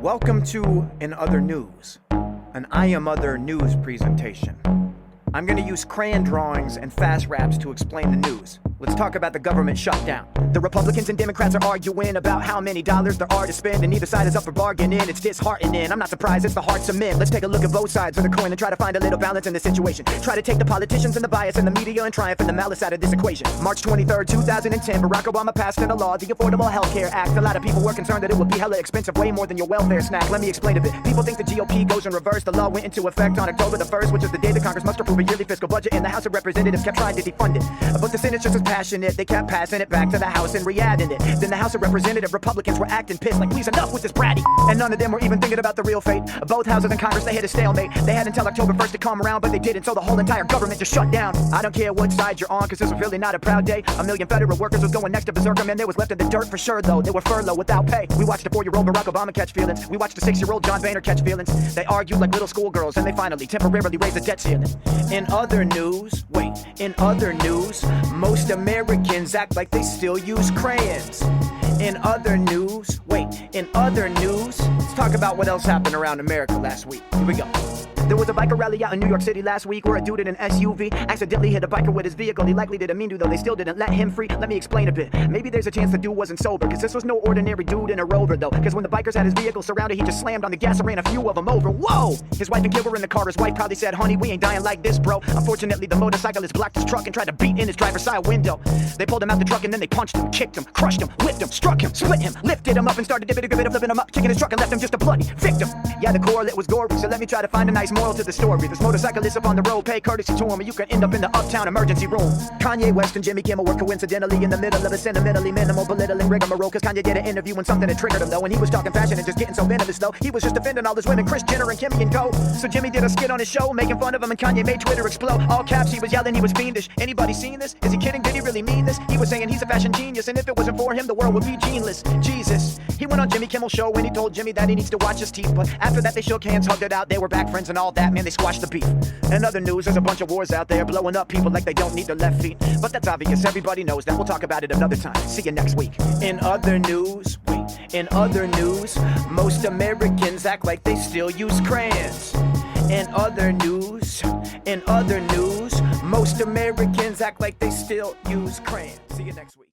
Welcome to In Other News, an I Am Other news presentation. I'm gonna use crayon drawings and fast raps to explain the news. Let's talk about the government shutdown. The Republicans and Democrats are arguing about how many dollars there are to spend, and neither side is up for bargaining. It's disheartening. I'm not surprised, it's the hearts of men. Let's take a look at both sides of the coin and try to find a little balance in the situation. Try to take the politicians and the bias and the media and triumph and the malice out of this equation. March 23rd, 2010, Barack Obama passed into law the Affordable Health Care Act. A lot of people were concerned that it would be hella expensive, way more than your welfare snack. Let me explain a bit. People think the GOP goes in reverse. The law went into effect on October the 1st, which is the day that Congress must approve a yearly fiscal budget, and the House of Representatives kept trying to defund it. But the Senate just as passionate. They kept passing it back to the House and re-adding it. Then the House of Representatives Republicans were acting pissed, like, please, enough with this bratty. And none of them were even thinking about the real fate. Both houses in Congress, they hit a stalemate. They had until October 1st to come around, but they didn't, so the whole entire government just shut down. I don't care what side you're on, cause this was really not a proud day. A million federal workers was going next to berserker, man. They was left in the dirt for sure, though. They were furloughed without pay. We watched a 4-year-old Barack Obama catch feelings. We watched a 6-year-old John Boehner catch feelings. They argued like little schoolgirls, and they finally temporarily raised the debt ceiling. In other news, in other news, most Americans act like they still use crayons. In other news, let's talk about what else happened around America last week. Here we go. There was a biker rally out in New York City last week where a dude in an SUV accidentally hit a biker with his vehicle. He likely didn't mean to, though they still didn't let him free. Let me explain a bit. Maybe there's a chance the dude wasn't sober, cause this was no ordinary dude in a Rover, though. Cause when the bikers had his vehicle surrounded, he just slammed on the gas and ran a few of them over. Whoa! His wife and kid were in the car. His wife probably said, honey, we ain't dying like this, bro. Unfortunately, the motorcyclist blocked his truck and tried to beat in his driver's side window. They pulled him out the truck and then they punched him, kicked him, crushed him, whipped him, struck him, split him, lifted him up and started flipping him up, kicking his truck and left him just a bloody victim. Yeah, the correlate was gory, so let me try to find a nice moral to the story. This motorcyclist up on the road, pay courtesy to him, or you can end up in the uptown emergency room. Kanye West and Jimmy Kimmel were coincidentally in the middle of a sentimentally minimal belittling rigmarole, cause Kanye did an interview when something had triggered him, though, and he was talking fashion and just getting so venomous, though. He was just defending all his women, Kris Jenner and Kimmy and Co. So Jimmy did a skit on his show, making fun of him, and Kanye made Twitter explode. All caps, he was yelling, he was fiendish. Anybody seen this? Is he kidding? Did he really mean this? He was saying he's a fashion genius, and if it wasn't for him, the world would be geneless. Jesus. He went on Jimmy Kimmel's show and he told Jimmy that he needs to watch his teeth, but after that they shook hands, hugged it out, they were back friends and all that, man, they squashed the beef. In other news, there's a bunch of wars out there blowing up people like they don't need their left feet, but that's obvious, everybody knows that. We'll talk about it another time. See you next week. In other news, most Americans act like they still use crayons. In other news, most Americans act like they still use crayons. See you next week.